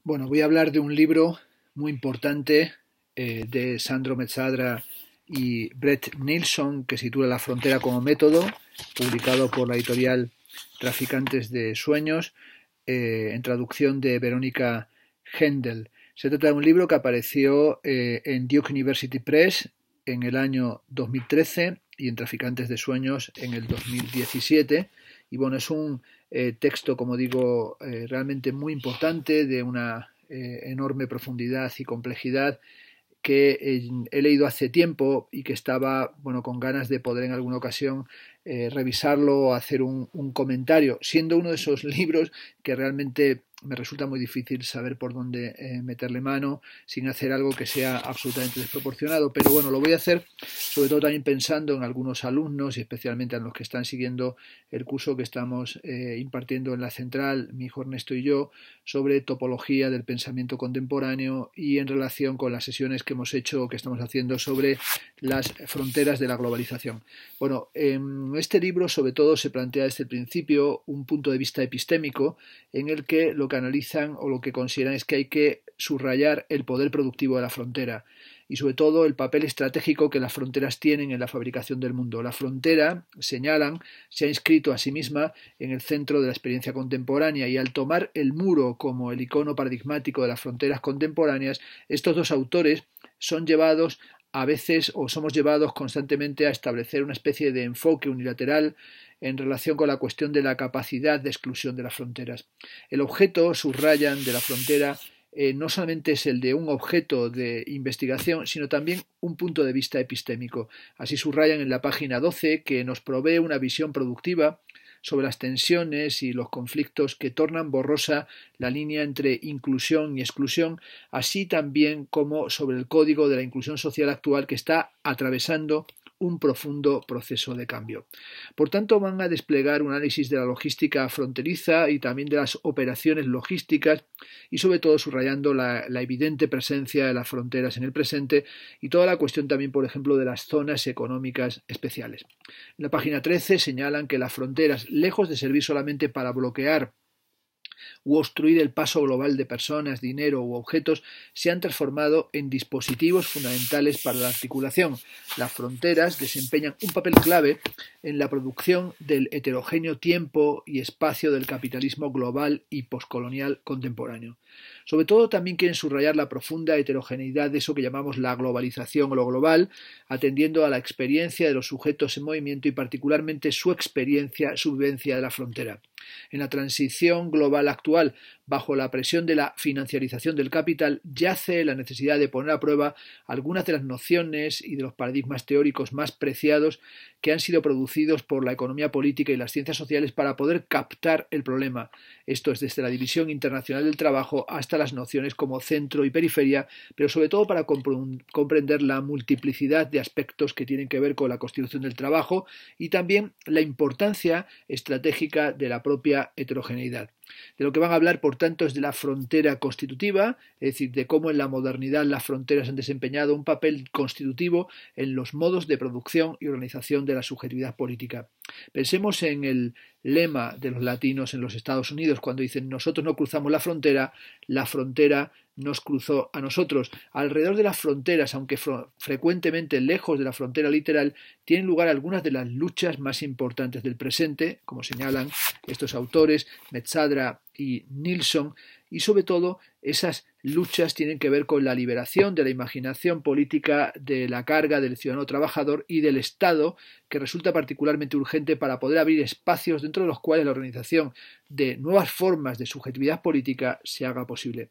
Bueno, voy a hablar de un libro muy importante de Sandro Mezzadra y Brett Nilsson que se titula La frontera como método, publicado por la editorial Traficantes de Sueños, en traducción de Verónica Händel. Se trata de un libro que apareció en Duke University Press en el año 2013 y en Traficantes de Sueños en el 2017. Y bueno, es un texto, como digo, realmente muy importante, de una enorme profundidad y complejidad, que he leído hace tiempo y que estaba, bueno, con ganas de poder en alguna ocasión revisarlo o hacer un comentario, siendo uno de esos libros que realmente me resulta muy difícil saber por dónde meterle mano sin hacer algo que sea absolutamente desproporcionado. Pero bueno, lo voy a hacer sobre todo también pensando en algunos alumnos y especialmente en los que están siguiendo el curso que estamos impartiendo en la central, mi hijo Ernesto y yo, sobre topología del pensamiento contemporáneo y en relación con las sesiones que hemos hecho o que estamos haciendo sobre las fronteras de la globalización. Bueno, en este libro sobre todo se plantea desde el principio un punto de vista epistémico en el que lo que analizan o lo que consideran es que hay que subrayar el poder productivo de la frontera y sobre todo el papel estratégico que las fronteras tienen en la fabricación del mundo. La frontera, señalan, se ha inscrito a sí misma en el centro de la experiencia contemporánea y al tomar el muro como el icono paradigmático de las fronteras contemporáneas, estos dos autores son llevados a veces o somos llevados constantemente a establecer una especie de enfoque unilateral en relación con la cuestión de la capacidad de exclusión de las fronteras. El objeto, subrayan, de la frontera no solamente es el de un objeto de investigación, sino también un punto de vista epistémico. Así subrayan en la página 12 que nos provee una visión productiva sobre las tensiones y los conflictos que tornan borrosa la línea entre inclusión y exclusión, así también como sobre el código de la inclusión social actual que está atravesando un profundo proceso de cambio. Por tanto, van a desplegar un análisis de la logística fronteriza y también de las operaciones logísticas y sobre todo subrayando la evidente presencia de las fronteras en el presente y toda la cuestión también, por ejemplo, de las zonas económicas especiales. En la página 13 señalan que las fronteras, lejos de servir solamente para bloquear u obstruir el paso global de personas, dinero u objetos, se han transformado en dispositivos fundamentales para la articulación. Las fronteras desempeñan un papel clave en la producción del heterogéneo tiempo y espacio del capitalismo global y poscolonial contemporáneo. Sobre todo también quieren subrayar la profunda heterogeneidad de eso que llamamos la globalización o lo global, atendiendo a la experiencia de los sujetos en movimiento y particularmente su experiencia, su vivencia de la frontera. En la transición global actual, bajo la presión de la financiarización del capital, yace la necesidad de poner a prueba algunas de las nociones y de los paradigmas teóricos más preciados que han sido producidos por la economía política y las ciencias sociales para poder captar el problema. Esto es desde la división internacional del trabajo hasta las nociones como centro y periferia, pero sobre todo para comprender la multiplicidad de aspectos que tienen que ver con la constitución del trabajo y también la importancia estratégica de la propia heterogeneidad. De lo que van a hablar, por tanto, es de la frontera constitutiva, es decir, de cómo en la modernidad las fronteras han desempeñado un papel constitutivo en los modos de producción y organización de la subjetividad política. Pensemos en el lema de los latinos en los Estados Unidos cuando dicen nosotros no cruzamos la frontera nos cruzó a nosotros. Alrededor de las fronteras, aunque frecuentemente lejos de la frontera literal, tienen lugar algunas de las luchas más importantes del presente, como señalan estos autores, Mezzadra y Nilsson, y sobre todo esas luchas tienen que ver con la liberación de la imaginación política de la carga del ciudadano trabajador y del Estado, que resulta particularmente urgente para poder abrir espacios dentro de los cuales la organización de nuevas formas de subjetividad política se haga posible.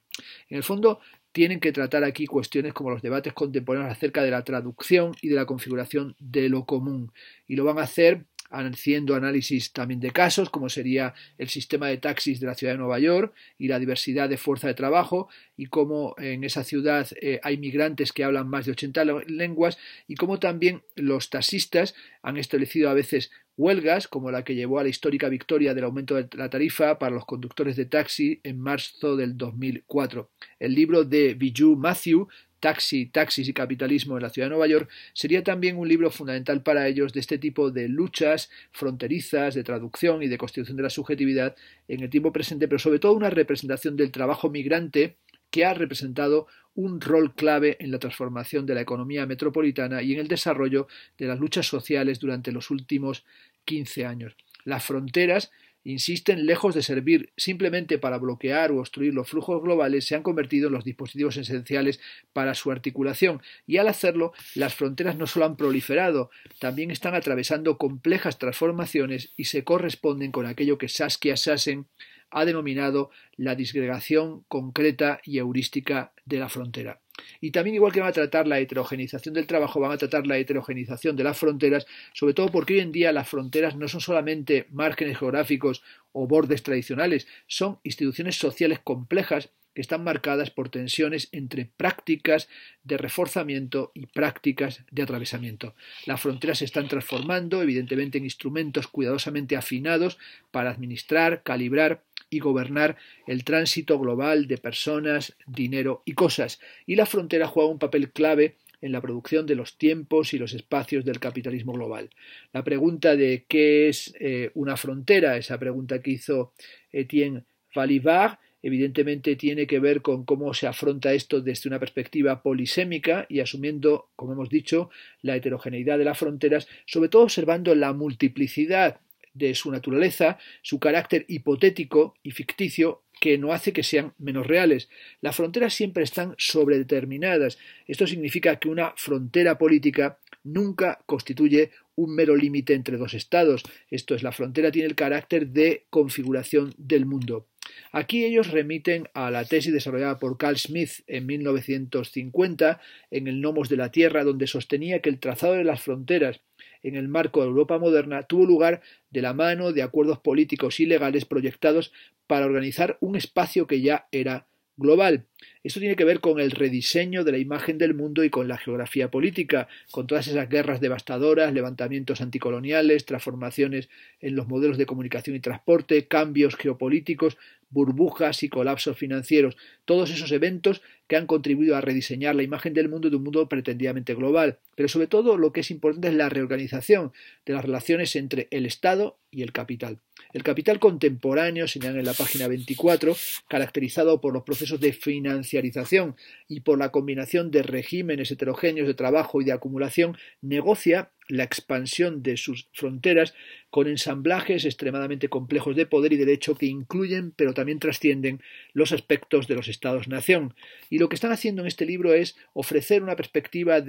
En el fondo, tienen que tratar aquí cuestiones como los debates contemporáneos acerca de la traducción y de la configuración de lo común, y lo van a hacer haciendo análisis también de casos, como sería el sistema de taxis de la ciudad de Nueva York y la diversidad de fuerza de trabajo y cómo en esa ciudad hay migrantes que hablan más de 80 lenguas y cómo también los taxistas han establecido a veces huelgas, como la que llevó a la histórica victoria del aumento de la tarifa para los conductores de taxi en marzo del 2004. El libro de Viju Matthew, Taxis y capitalismo en la ciudad de Nueva York, sería también un libro fundamental para ellos de este tipo de luchas fronterizas, de traducción y de constitución de la subjetividad en el tiempo presente, pero sobre todo una representación del trabajo migrante que ha representado un rol clave en la transformación de la economía metropolitana y en el desarrollo de las luchas sociales durante los últimos 15 años. Las fronteras, insisten, lejos de servir simplemente para bloquear o obstruir los flujos globales, se han convertido en los dispositivos esenciales para su articulación, y al hacerlo, las fronteras no solo han proliferado, también están atravesando complejas transformaciones y se corresponden con aquello que Saskia Sassen ha denominado la disgregación concreta y heurística de la frontera. Y también, igual que van a tratar la heterogenización del trabajo, van a tratar la heterogenización de las fronteras, sobre todo porque hoy en día las fronteras no son solamente márgenes geográficos o bordes tradicionales, son instituciones sociales complejas que están marcadas por tensiones entre prácticas de reforzamiento y prácticas de atravesamiento. Las fronteras se están transformando, evidentemente, en instrumentos cuidadosamente afinados para administrar, calibrar y gobernar el tránsito global de personas, dinero y cosas. Y la frontera juega un papel clave en la producción de los tiempos y los espacios del capitalismo global. La pregunta de qué es una frontera, esa pregunta que hizo Etienne Balibar, evidentemente tiene que ver con cómo se afronta esto desde una perspectiva polisémica y asumiendo, como hemos dicho, la heterogeneidad de las fronteras, sobre todo observando la multiplicidad de su naturaleza, su carácter hipotético y ficticio, que no hace que sean menos reales. Las fronteras siempre están sobredeterminadas. Esto significa que una frontera política nunca constituye un mero límite entre dos estados. Esto es, la frontera tiene el carácter de configuración del mundo. Aquí ellos remiten a la tesis desarrollada por Carl Smith en 1950 en el Nomos de la Tierra, donde sostenía que el trazado de las fronteras en el marco de Europa moderna tuvo lugar de la mano de acuerdos políticos y legales proyectados para organizar un espacio que ya era global. Esto tiene que ver con el rediseño de la imagen del mundo y con la geografía política, con todas esas guerras devastadoras, levantamientos anticoloniales, transformaciones en los modelos de comunicación y transporte, cambios geopolíticos, burbujas y colapsos financieros, todos esos eventos que han contribuido a rediseñar la imagen del mundo de un mundo pretendidamente global. Pero sobre todo lo que es importante es la reorganización de las relaciones entre el Estado y el capital. El capital contemporáneo, señalan en la página 24, caracterizado por los procesos de financiarización y por la combinación de regímenes heterogéneos de trabajo y de acumulación, negocia la expansión de sus fronteras con ensamblajes extremadamente complejos de poder y derecho que incluyen pero también trascienden los aspectos de los estados-nación. Y lo que están haciendo en este libro es ofrecer una perspectiva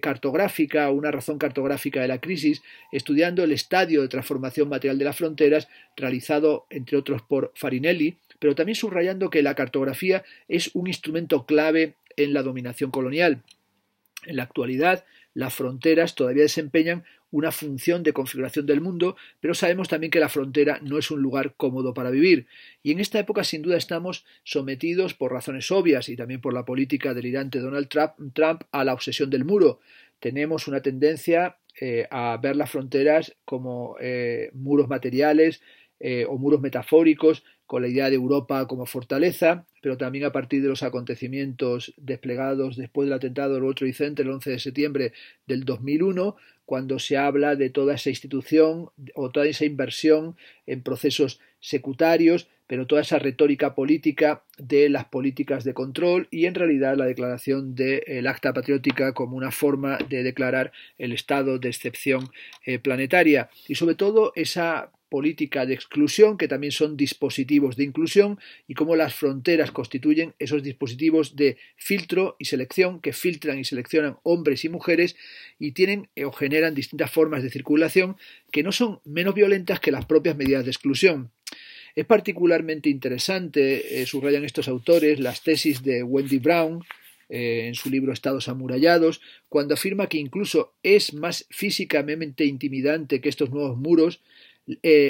cartográfica, una razón cartográfica de la crisis, estudiando el estadio de transformación material de las fronteras, realizado entre otros por Farinelli, pero también subrayando que la cartografía es un instrumento clave en la dominación colonial. En la actualidad, las fronteras todavía desempeñan una función de configuración del mundo, pero sabemos también que la frontera no es un lugar cómodo para vivir. Y en esta época, sin duda, estamos sometidos, por razones obvias y también por la política delirante de Donald Trump, a la obsesión del muro. Tenemos una tendencia a ver las fronteras como muros materiales o muros metafóricos, con la idea de Europa como fortaleza, pero también a partir de los acontecimientos desplegados después del atentado del World Trade Center el 11 de septiembre del 2001, cuando se habla de toda esa institución o toda esa inversión en procesos secutarios, pero toda esa retórica política de las políticas de control y en realidad la declaración del Acta Patriótica como una forma de declarar el estado de excepción planetaria y sobre todo esa política de exclusión que también son dispositivos de inclusión y cómo las fronteras constituyen esos dispositivos de filtro y selección que filtran y seleccionan hombres y mujeres y tienen o generan distintas formas de circulación que no son menos violentas que las propias medidas de exclusión. Es particularmente interesante, subrayan estos autores, las tesis de Wendy Brown en su libro Estados amurallados, cuando afirma que incluso es más físicamente intimidante que estos nuevos muros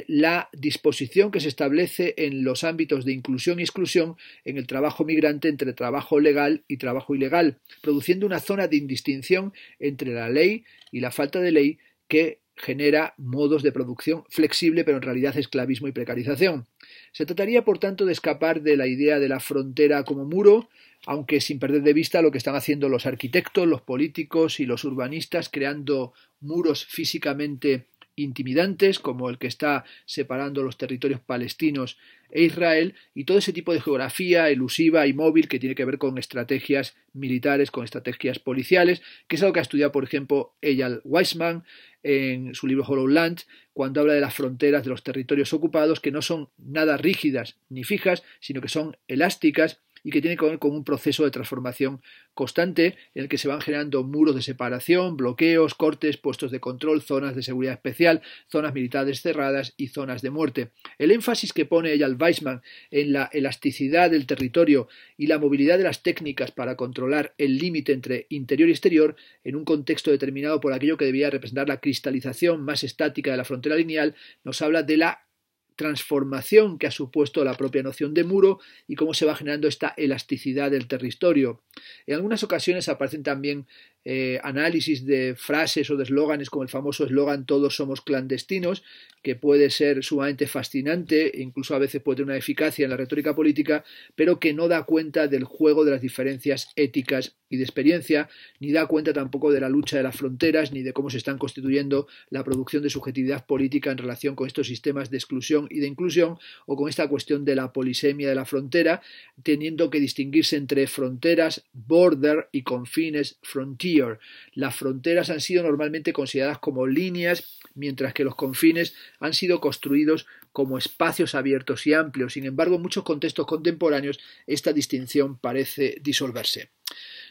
la disposición que se establece en los ámbitos de inclusión y exclusión en el trabajo migrante entre trabajo legal y trabajo ilegal, produciendo una zona de indistinción entre la ley y la falta de ley que genera modos de producción flexible, pero en realidad esclavismo y precarización. Se trataría, por tanto, de escapar de la idea de la frontera como muro, aunque sin perder de vista lo que están haciendo los arquitectos, los políticos y los urbanistas, creando muros físicamente intimidantes, como el que está separando los territorios palestinos e Israel, y todo ese tipo de geografía elusiva y móvil que tiene que ver con estrategias militares, con estrategias policiales, que es algo que ha estudiado, por ejemplo, Eyal Weizman en su libro Hollow Land, cuando habla de las fronteras de los territorios ocupados, que no son nada rígidas ni fijas, sino que son elásticas y que tiene que ver con un proceso de transformación constante en el que se van generando muros de separación, bloqueos, cortes, puestos de control, zonas de seguridad especial, zonas militares cerradas y zonas de muerte. El énfasis que pone Eyal Weizman en la elasticidad del territorio y la movilidad de las técnicas para controlar el límite entre interior y exterior en un contexto determinado por aquello que debía representar la cristalización más estática de la frontera lineal, nos habla de la transformación que ha supuesto la propia noción de muro y cómo se va generando esta elasticidad del territorio. En algunas ocasiones aparecen también análisis de frases o de eslóganes como el famoso eslogan "todos somos clandestinos", que puede ser sumamente fascinante e incluso a veces puede tener una eficacia en la retórica política, pero que no da cuenta del juego de las diferencias éticas y de experiencia, ni da cuenta tampoco de la lucha de las fronteras, ni de cómo se están constituyendo la producción de subjetividad política en relación con estos sistemas de exclusión y de inclusión, o con esta cuestión de la polisemia de la frontera, teniendo que distinguirse entre fronteras, border, y confines, frontier. Las fronteras han sido normalmente consideradas como líneas, mientras que los confines han sido construidos como espacios abiertos y amplios. Sin embargo, en muchos contextos contemporáneos esta distinción parece disolverse.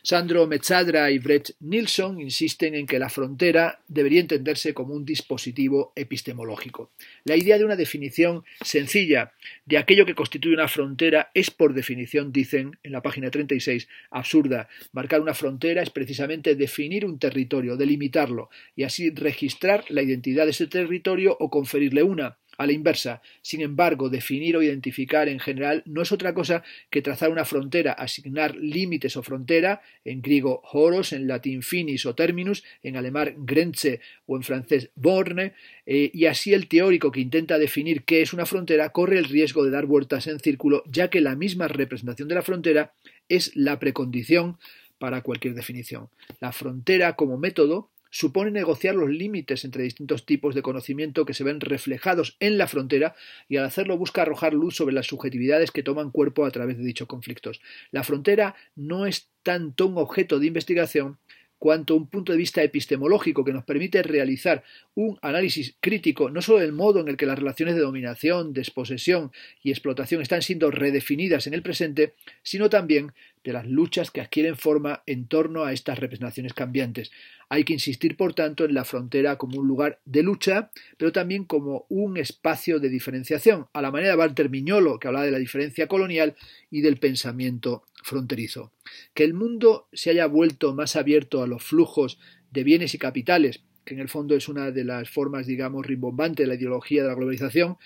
Sandro Mezzadra y Brett Nilsson insisten en que la frontera debería entenderse como un dispositivo epistemológico. La idea de una definición sencilla de aquello que constituye una frontera es, por definición, dicen en la página 36, absurda. Marcar una frontera es precisamente definir un territorio, delimitarlo, y así registrar la identidad de ese territorio o conferirle una. A la inversa, sin embargo, definir o identificar en general no es otra cosa que trazar una frontera, asignar límites o frontera, en griego horos, en latín finis o terminus, en alemán Grenze o en francés Borne, y así el teórico que intenta definir qué es una frontera corre el riesgo de dar vueltas en círculo, ya que la misma representación de la frontera es la precondición para cualquier definición. La frontera como método supone negociar los límites entre distintos tipos de conocimiento que se ven reflejados en la frontera y al hacerlo busca arrojar luz sobre las subjetividades que toman cuerpo a través de dichos conflictos. La frontera no es tanto un objeto de investigación cuanto un punto de vista epistemológico que nos permite realizar un análisis crítico no solo del modo en el que las relaciones de dominación, desposesión y explotación están siendo redefinidas en el presente, sino también de las luchas que adquieren forma en torno a estas representaciones cambiantes. Hay que insistir, por tanto, en la frontera como un lugar de lucha, pero también como un espacio de diferenciación, a la manera de Walter Mignolo, que hablaba de la diferencia colonial y del pensamiento fronterizo. Que el mundo se haya vuelto más abierto a los flujos de bienes y capitales, que en el fondo es una de las formas, digamos, rimbombantes de la ideología de la globalización,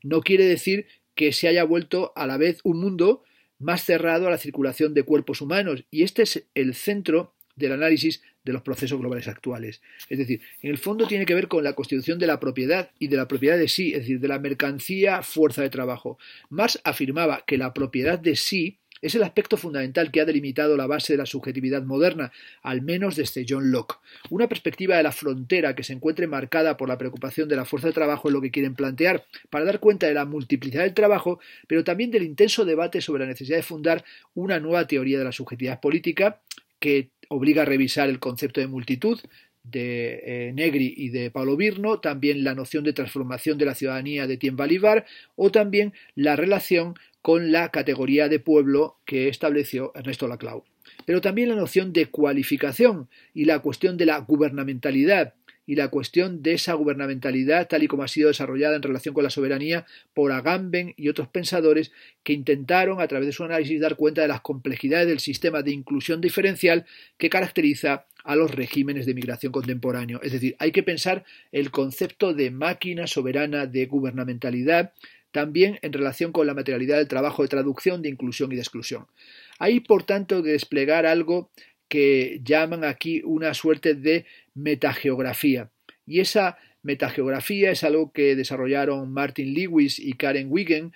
no quiere decir que se haya vuelto a la vez un mundo más cerrado a la circulación de cuerpos humanos, y este es el centro del análisis de los procesos globales actuales. Es decir, en el fondo tiene que ver con la constitución de la propiedad y de la propiedad de sí, es decir, de la mercancía fuerza de trabajo. Marx afirmaba que la propiedad de sí es el aspecto fundamental que ha delimitado la base de la subjetividad moderna, al menos desde John Locke. Una perspectiva de la frontera que se encuentre marcada por la preocupación de la fuerza de trabajo es lo que quieren plantear, para dar cuenta de la multiplicidad del trabajo, pero también del intenso debate sobre la necesidad de fundar una nueva teoría de la subjetividad política que obliga a revisar el concepto de multitud de Negri y de Paulo Virno, también la noción de transformación de la ciudadanía de Etienne Balibar o también la relación con la categoría de pueblo que estableció Ernesto Laclau. Pero también la noción de cualificación y la cuestión de la gubernamentalidad y la cuestión de esa gubernamentalidad tal y como ha sido desarrollada en relación con la soberanía por Agamben y otros pensadores que intentaron a través de su análisis dar cuenta de las complejidades del sistema de inclusión diferencial que caracteriza a los regímenes de migración contemporáneo. Es decir, hay que pensar el concepto de máquina soberana de gubernamentalidad también en relación con la materialidad del trabajo de traducción, de inclusión y de exclusión. Hay, por tanto, que desplegar algo que llaman aquí una suerte de metageografía. Y esa metageografía es algo que desarrollaron Martin Lewis y Karen Wigen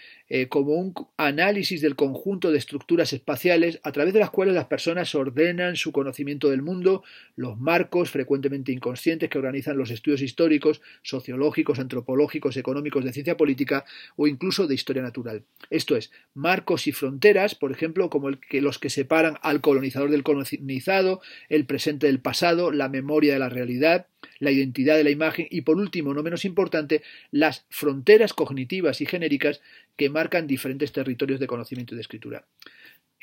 como un análisis del conjunto de estructuras espaciales a través de las cuales las personas ordenan su conocimiento del mundo, los marcos frecuentemente inconscientes que organizan los estudios históricos, sociológicos, antropológicos, económicos, de ciencia política o incluso de historia natural. Esto es, marcos y fronteras, por ejemplo, como los que separan al colonizador del colonizado, el presente del pasado, la memoria de la realidad, la identidad de la imagen y, por último, no menos importante, las fronteras cognitivas y genéricas que marcan diferentes territorios de conocimiento y de escritura.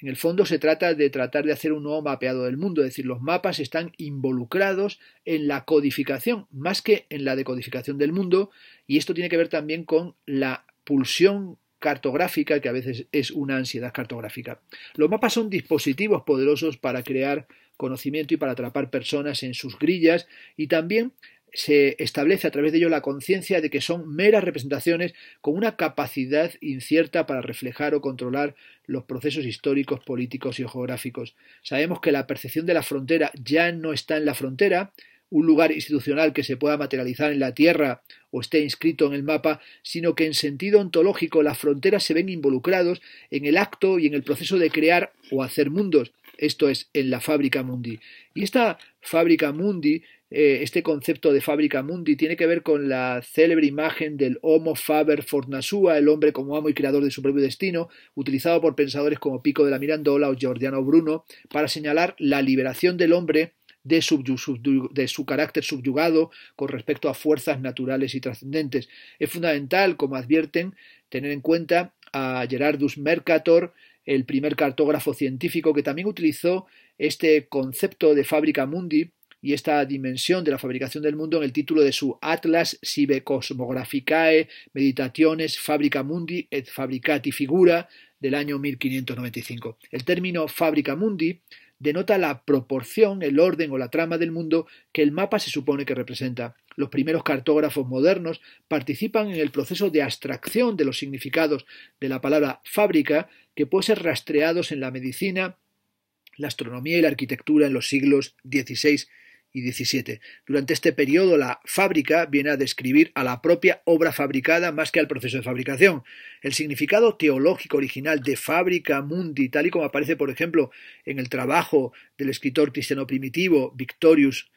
En el fondo se trata de tratar de hacer un nuevo mapeado del mundo, es decir, los mapas están involucrados en la codificación más que en la decodificación del mundo, y esto tiene que ver también con la pulsión cartográfica, que a veces es una ansiedad cartográfica. Los mapas son dispositivos poderosos para crear conocimiento y para atrapar personas en sus grillas, y también se establece a través de ello la conciencia de que son meras representaciones con una capacidad incierta para reflejar o controlar los procesos históricos, políticos y geográficos. Sabemos que la percepción de la frontera ya no está en la frontera, un lugar institucional que se pueda materializar en la tierra o esté inscrito en el mapa, sino que en sentido ontológico las fronteras se ven involucrados en el acto y en el proceso de crear o hacer mundos, esto es, en la Fabrica Mundi. Y esta Fabrica Mundi, este concepto de Fabrica Mundi tiene que ver con la célebre imagen del Homo Faber Fornassua, el hombre como amo y creador de su propio destino, utilizado por pensadores como Pico de la Mirandola o Giordano Bruno para señalar la liberación del hombre de su carácter subyugado con respecto a fuerzas naturales y trascendentes. Es fundamental, como advierten, tener en cuenta a Gerardus Mercator, el primer cartógrafo científico que también utilizó este concepto de Fabrica Mundi y esta dimensión de la fabricación del mundo en el título de su Atlas sive cosmographicae meditationes Fabrica Mundi et fabricati figura del año 1595. El término Fabrica Mundi denota la proporción, el orden o la trama del mundo que el mapa se supone que representa. Los primeros cartógrafos modernos participan en el proceso de abstracción de los significados de la palabra fábrica que puede ser rastreados en la medicina, la astronomía y la arquitectura en los siglos XVI y XVII. Durante este periodo la fábrica viene a describir a la propia obra fabricada más que al proceso de fabricación. El significado teológico original de Fabrica Mundi, tal y como aparece por ejemplo en el trabajo del escritor cristiano primitivo Victorius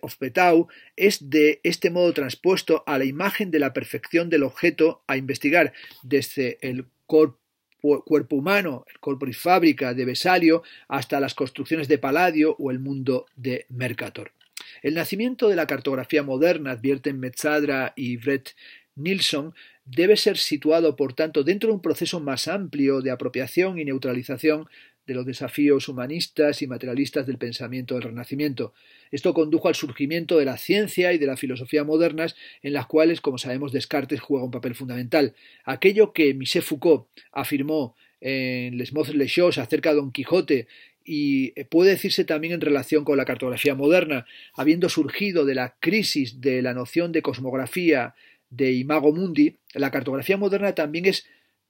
of Petau, es de este modo transpuesto a la imagen de la perfección del objeto a investigar desde el cuerpo humano, el corporis fabrica de Vesalio, hasta las construcciones de Palladio o el mundo de Mercator. El nacimiento de la cartografía moderna, advierten Metzadra y Brett Nilsson, debe ser situado, por tanto, dentro de un proceso más amplio de apropiación y neutralización de los desafíos humanistas y materialistas del pensamiento del Renacimiento. Esto condujo al surgimiento de la ciencia y de la filosofía modernas, en las cuales, como sabemos, Descartes juega un papel fundamental. Aquello que Michel Foucault afirmó en Les Mots les Choses acerca de Don Quijote, y puede decirse también en relación con la cartografía moderna, habiendo surgido de la crisis de la noción de cosmografía de Imago Mundi, la cartografía moderna también es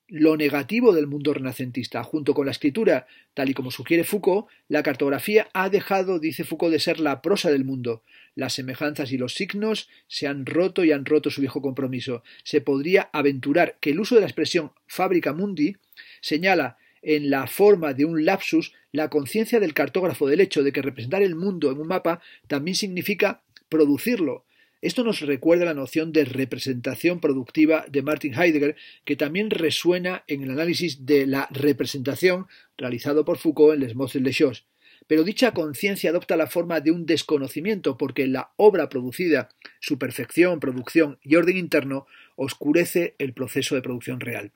lo negativo del mundo renacentista. Junto con la escritura, tal y como sugiere Foucault, la cartografía ha dejado, dice Foucault, de ser la prosa del mundo. Las semejanzas y los signos se han roto y han roto su viejo compromiso. Se podría aventurar que el uso de la expresión Fabrica Mundi señala en la forma de un lapsus la conciencia del cartógrafo del hecho de que representar el mundo en un mapa también significa producirlo. Esto nos recuerda la noción de representación productiva de Martin Heidegger, que también resuena en el análisis de la representación realizado por Foucault en Les Mots les Choses. Pero dicha conciencia adopta la forma de un desconocimiento porque la obra producida, su perfección, producción y orden interno oscurece el proceso de producción real.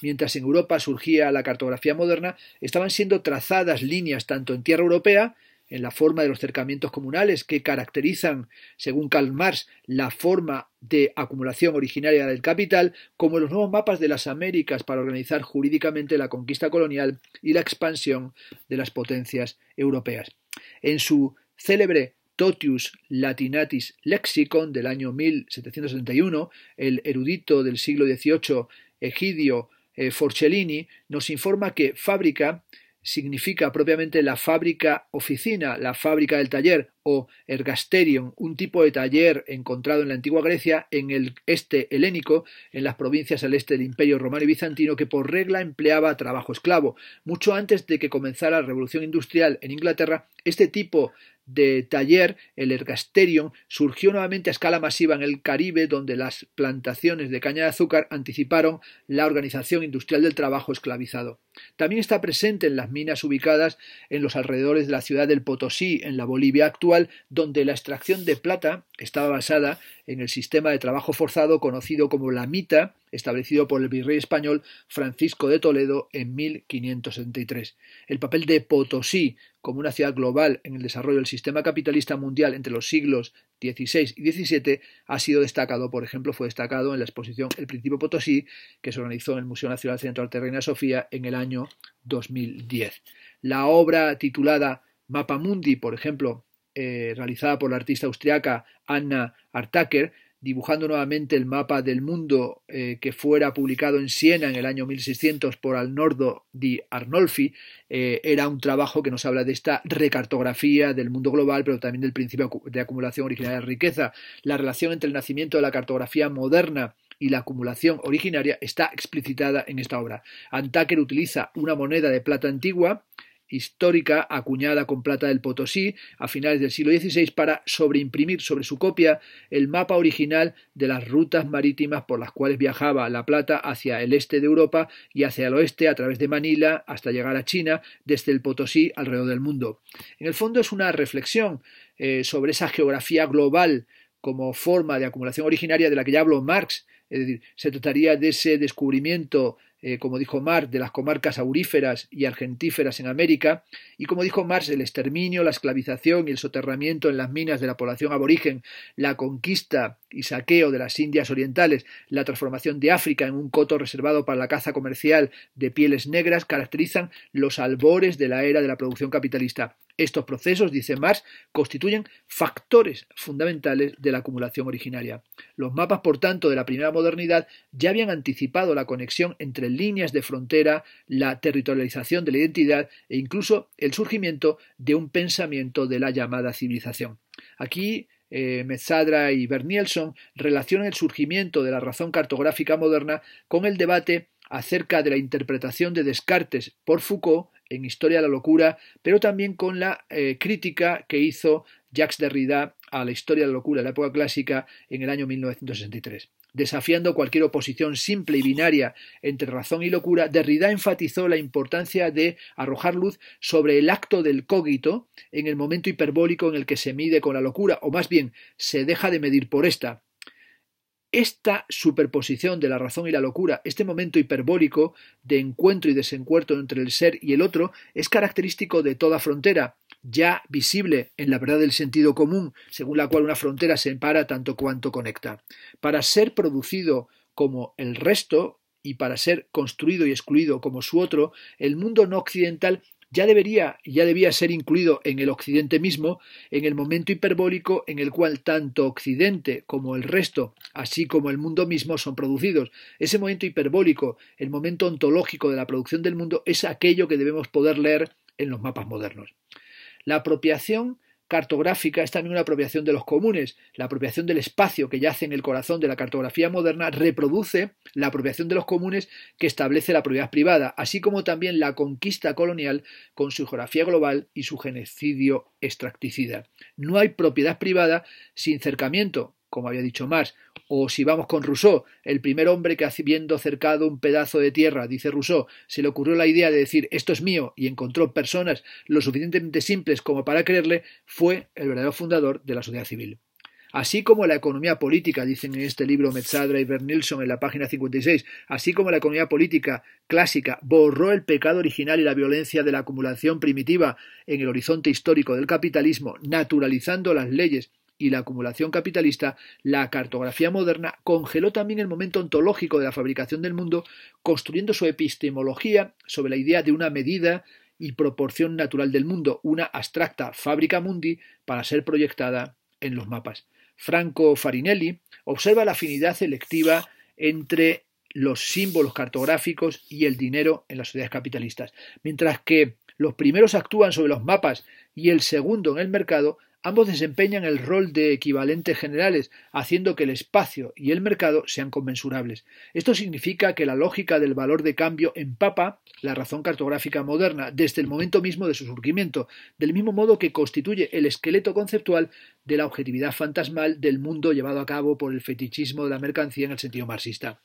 Mientras en Europa surgía la cartografía moderna, estaban siendo trazadas líneas tanto en tierra europea, en la forma de los cercamientos comunales que caracterizan, según Karl Marx, la forma de acumulación originaria del capital, como en los nuevos mapas de las Américas para organizar jurídicamente la conquista colonial y la expansión de las potencias europeas. En su célebre Totius Latinatis Lexicon del año 1771, el erudito del siglo XVIII Egidio Forcellini nos informa que fábrica significa propiamente la fábrica oficina, la fábrica del taller o ergasterion, un tipo de taller encontrado en la antigua Grecia, en el este helénico, en las provincias al este del Imperio Romano y Bizantino, que por regla empleaba trabajo esclavo. Mucho antes de que comenzara la Revolución Industrial en Inglaterra, este tipo de taller, el ergasterion, surgió nuevamente a escala masiva en el Caribe, donde las plantaciones de caña de azúcar anticiparon la organización industrial del trabajo esclavizado. También está presente en las minas ubicadas en los alrededores de la ciudad del Potosí, en la Bolivia actual, donde la extracción de plata estaba basada en el sistema de trabajo forzado conocido como la mita, establecido por el virrey español Francisco de Toledo en 1573. El papel de Potosí como una ciudad global en el desarrollo del sistema capitalista mundial entre los siglos XVI y XVII ha sido destacado, por ejemplo, fue destacado en la exposición El Principio Potosí, que se organizó en el Museo Nacional Centro Arte Reina Sofía en el año 2010. La obra titulada Mapa Mundi, por ejemplo, realizada por la artista austriaca Anna Artaker, dibujando nuevamente el mapa del mundo que fuera publicado en Siena en el año 1600 por Arnoldo di Arnolfi, era un trabajo que nos habla de esta recartografía del mundo global, pero también del principio de acumulación originaria de riqueza. La relación entre el nacimiento de la cartografía moderna y la acumulación originaria está explicitada en esta obra. Antaker utiliza una moneda de plata antigua, histórica, acuñada con plata del Potosí a finales del siglo XVI, para sobreimprimir sobre su copia el mapa original de las rutas marítimas por las cuales viajaba la plata hacia el este de Europa y hacia el oeste a través de Manila hasta llegar a China, desde el Potosí alrededor del mundo. En el fondo es una reflexión sobre esa geografía global como forma de acumulación originaria de la que ya habló Marx. Es decir, se trataría de ese descubrimiento, como dijo Marx, de las comarcas auríferas y argentíferas en América, y como dijo Marx, el exterminio, la esclavización y el soterramiento en las minas de la población aborigen, la conquista y saqueo de las Indias orientales, la transformación de África en un coto reservado para la caza comercial de pieles negras, caracterizan los albores de la era de la producción capitalista. Estos procesos, dice Marx, constituyen factores fundamentales de la acumulación originaria. Los mapas, por tanto, de la primera modernidad ya habían anticipado la conexión entre líneas de frontera, la territorialización de la identidad e incluso el surgimiento de un pensamiento de la llamada civilización. Aquí Mezzadra y Bernielson relacionan el surgimiento de la razón cartográfica moderna con el debate acerca de la interpretación de Descartes por Foucault en Historia de la locura, pero también con la crítica que hizo Jacques Derrida a la historia de la locura de la época clásica en el año 1963. Desafiando cualquier oposición simple y binaria entre razón y locura, Derrida enfatizó la importancia de arrojar luz sobre el acto del cogito en el momento hiperbólico en el que se mide con la locura, o más bien se deja de medir por esta. Esta superposición de la razón y la locura, este momento hiperbólico de encuentro y desencuentro entre el ser y el otro, es característico de toda frontera, ya visible en la verdad del sentido común, según la cual una frontera separa tanto cuanto conecta. Para ser producido como el resto y para ser construido y excluido como su otro, el mundo no occidental ya debía ser incluido en el Occidente mismo, en el momento hiperbólico en el cual tanto Occidente como el resto, así como el mundo mismo, son producidos. Ese momento hiperbólico, el momento ontológico de la producción del mundo, es aquello que debemos poder leer en los mapas modernos. La apropiación cartográfica es también una apropiación de los comunes. La apropiación del espacio que yace en el corazón de la cartografía moderna reproduce la apropiación de los comunes que establece la propiedad privada, así como también la conquista colonial con su geografía global y su genocidio extracticida. No hay propiedad privada sin cercamiento, como había dicho Marx, o si vamos con Rousseau, el primer hombre que habiendo cercado un pedazo de tierra, dice Rousseau, se le ocurrió la idea de decir esto es mío y encontró personas lo suficientemente simples como para creerle, fue el verdadero fundador de la sociedad civil. Así como la economía política, dicen en este libro Mezzadra y Bernielson en la página 56, así como la economía política clásica borró el pecado original y la violencia de la acumulación primitiva en el horizonte histórico del capitalismo, naturalizando las leyes y la acumulación capitalista, la cartografía moderna congeló también el momento ontológico de la fabricación del mundo, construyendo su epistemología sobre la idea de una medida y proporción natural del mundo, una abstracta fábrica mundi para ser proyectada en los mapas. Franco Farinelli observa la afinidad electiva entre los símbolos cartográficos y el dinero en las sociedades capitalistas. Mientras que los primeros actúan sobre los mapas y el segundo en el mercado, Ambos desempeñan el rol de equivalentes generales, haciendo que el espacio y el mercado sean conmensurables. Esto significa que la lógica del valor de cambio empapa la razón cartográfica moderna desde el momento mismo de su surgimiento, del mismo modo que constituye el esqueleto conceptual de la objetividad fantasmal del mundo llevado a cabo por el fetichismo de la mercancía en el sentido marxista.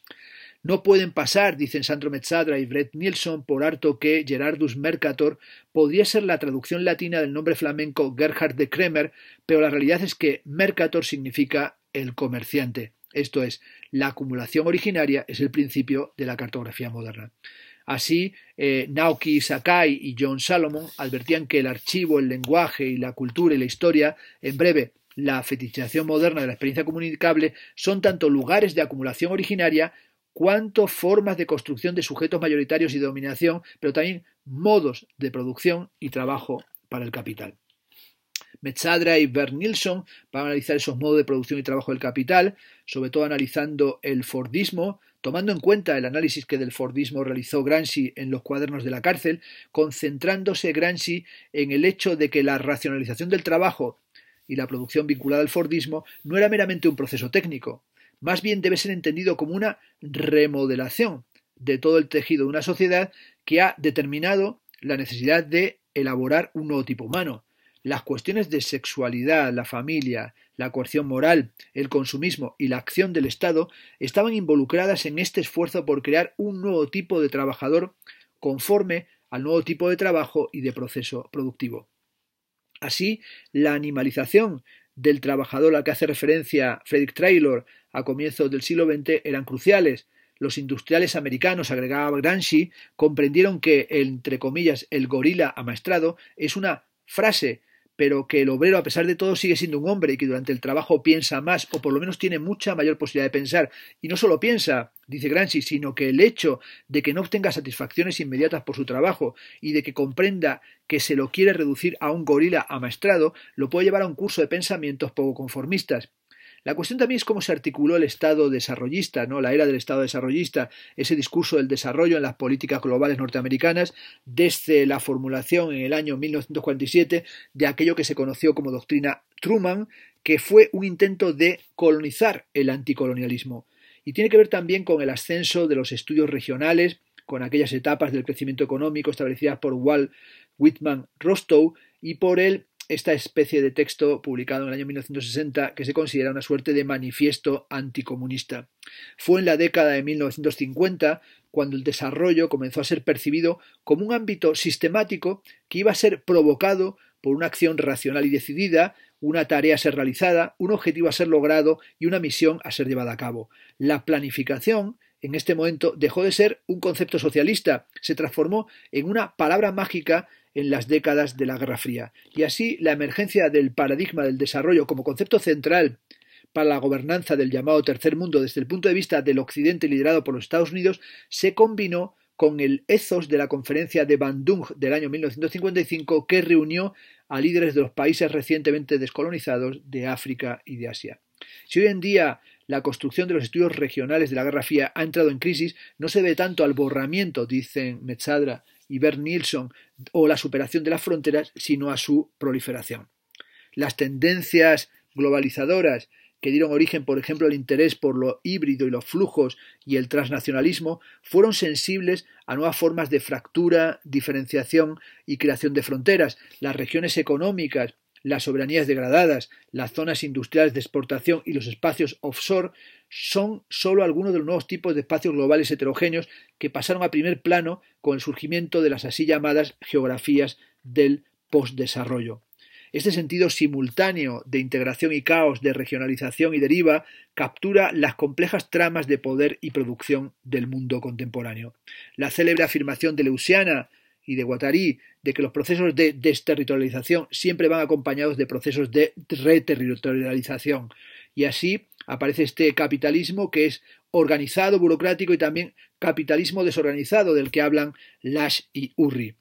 No pueden pasar, dicen Sandro Mezzadra y Brett Nilsson, por harto que Gerardus Mercator podría ser la traducción latina del nombre flamenco Gerhard de Kremer, pero la realidad es que Mercator significa el comerciante. Esto es, la acumulación originaria es el principio de la cartografía moderna. Así, Naoki Sakai y John Salomon advertían que el archivo, el lenguaje y la cultura y la historia, en breve, la fetichización moderna de la experiencia comunicable, son tanto lugares de acumulación originaria cuanto formas de construcción de sujetos mayoritarios y de dominación, pero también modos de producción y trabajo para el capital. Mezzadra y Bernd Nilsson van a analizar esos modos de producción y trabajo del capital, sobre todo analizando el Fordismo, tomando en cuenta el análisis que del Fordismo realizó Gramsci en los cuadernos de la cárcel, concentrándose Gramsci en el hecho de que la racionalización del trabajo y la producción vinculada al Fordismo no era meramente un proceso técnico, más bien debe ser entendido como una remodelación de todo el tejido de una sociedad que ha determinado la necesidad de elaborar un nuevo tipo humano. Las cuestiones de sexualidad, la familia, la coerción moral, el consumismo y la acción del Estado estaban involucradas en este esfuerzo por crear un nuevo tipo de trabajador conforme al nuevo tipo de trabajo y de proceso productivo. Así, la animalización del trabajador a la que hace referencia Frederick Taylor a comienzos del siglo XX eran cruciales. Los industriales americanos, agregaba Gramsci, comprendieron que, entre comillas, el gorila amaestrado es una frase, pero que el obrero, a pesar de todo, sigue siendo un hombre y que durante el trabajo piensa más, o por lo menos tiene mucha mayor posibilidad de pensar. Y no solo piensa, dice Gramsci, sino que el hecho de que no obtenga satisfacciones inmediatas por su trabajo y de que comprenda que se lo quiere reducir a un gorila amaestrado, lo puede llevar a un curso de pensamientos poco conformistas. La cuestión también es cómo se articuló el Estado desarrollista, ¿no? La era del Estado desarrollista, ese discurso del desarrollo en las políticas globales norteamericanas, desde la formulación en el año 1947 de aquello que se conoció como doctrina Truman, que fue un intento de colonizar el anticolonialismo. Y tiene que ver también con el ascenso de los estudios regionales, con aquellas etapas del crecimiento económico establecidas por Walt Whitman Rostow y por esta especie de texto publicado en el año 1960 que se considera una suerte de manifiesto anticomunista. Fue en la década de 1950 cuando el desarrollo comenzó a ser percibido como un ámbito sistemático que iba a ser provocado por una acción racional y decidida, una tarea a ser realizada, un objetivo a ser logrado y una misión a ser llevada a cabo. La planificación en este momento dejó de ser un concepto socialista, se transformó en una palabra mágica en las décadas de la Guerra Fría. Y así la emergencia del paradigma del desarrollo como concepto central para la gobernanza del llamado Tercer Mundo desde el punto de vista del Occidente liderado por los Estados Unidos se combinó con el ethos de la conferencia de Bandung del año 1955 que reunió a líderes de los países recientemente descolonizados de África y de Asia. Si hoy en día la construcción de los estudios regionales de la Guerra Fría ha entrado en crisis, no se debe tanto al borramiento, dicen Mezzadra y Bernd Nilsson, o la superación de las fronteras, sino a su proliferación. Las tendencias globalizadoras que dieron origen, por ejemplo, al interés por lo híbrido y los flujos y el transnacionalismo, fueron sensibles a nuevas formas de fractura, diferenciación y creación de fronteras. Las regiones económicas, las soberanías degradadas, las zonas industriales de exportación y los espacios offshore son solo algunos de los nuevos tipos de espacios globales heterogéneos que pasaron a primer plano con el surgimiento de las así llamadas geografías del postdesarrollo. Este sentido simultáneo de integración y caos, de regionalización y deriva, captura las complejas tramas de poder y producción del mundo contemporáneo. La célebre afirmación de Leuciana y de Guattari de que los procesos de desterritorialización siempre van acompañados de procesos de reterritorialización. Y así aparece este capitalismo que es organizado, burocrático y también capitalismo desorganizado del que hablan Lasch y Urri.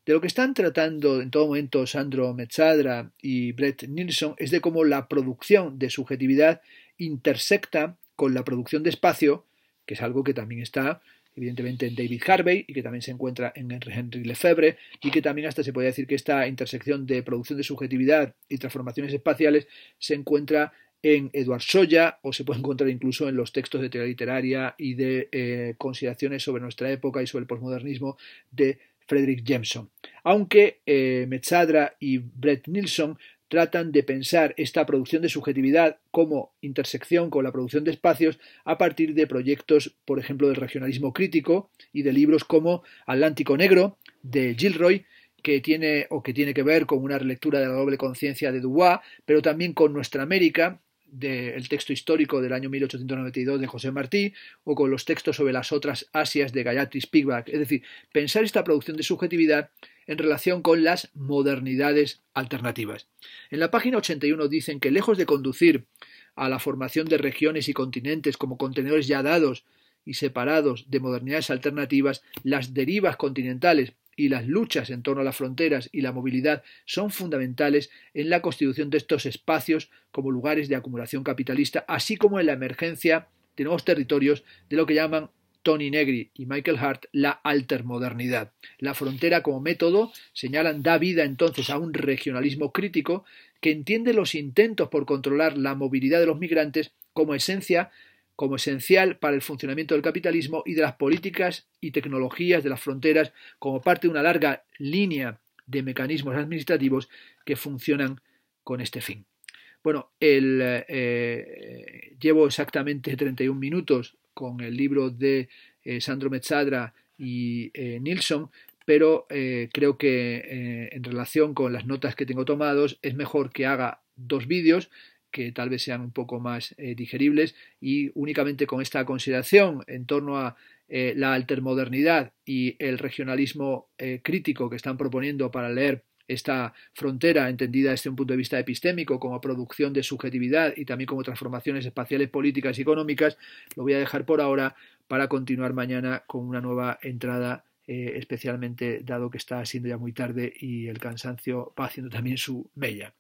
De lo que están tratando en todo momento Sandro Mezzadra y Brett Nilsson es de cómo la producción de subjetividad intersecta con la producción de espacio, que es algo que también está evidentemente en David Harvey y que también se encuentra en Henri Lefebvre, y que también hasta se podría decir que esta intersección de producción de subjetividad y transformaciones espaciales se encuentra en Edward Soya, o se puede encontrar incluso en los textos de teoría literaria y de consideraciones sobre nuestra época y sobre el posmodernismo de Frederick Jameson. Aunque Metzadra y Brett Nilsson tratan de pensar esta producción de subjetividad como intersección con la producción de espacios a partir de proyectos, por ejemplo, del regionalismo crítico y de libros como Atlántico Negro, de Gilroy, que tiene que ver con una relectura de la doble conciencia de Dubois, pero también con Nuestra América, del texto histórico del año 1892 de José Martí, o con los textos sobre las otras Asias de Gayatri Spivak. Es decir, pensar esta producción de subjetividad en relación con las modernidades alternativas. En la página 81 dicen que lejos de conducir a la formación de regiones y continentes como contenedores ya dados y separados de modernidades alternativas, las derivas continentales y las luchas en torno a las fronteras y la movilidad son fundamentales en la constitución de estos espacios como lugares de acumulación capitalista, así como en la emergencia de nuevos territorios de lo que llaman Tony Negri y Michael Hart la altermodernidad. La frontera como método, señalan, da vida entonces a un regionalismo crítico que entiende los intentos por controlar la movilidad de los migrantes como esencial para el funcionamiento del capitalismo y de las políticas y tecnologías de las fronteras como parte de una larga línea de mecanismos administrativos que funcionan con este fin. Bueno, llevo exactamente 31 minutos con el libro de Sandro Metzadra y Nilsson, pero creo que en relación con las notas que tengo tomados es mejor que haga 2 vídeos que tal vez sean un poco más digeribles, y únicamente con esta consideración en torno a la altermodernidad y el regionalismo crítico que están proponiendo para leer esta frontera entendida desde un punto de vista epistémico como producción de subjetividad y también como transformaciones espaciales, políticas y económicas, lo voy a dejar por ahora para continuar mañana con una nueva entrada, especialmente dado que está siendo ya muy tarde y el cansancio va haciendo también su mella.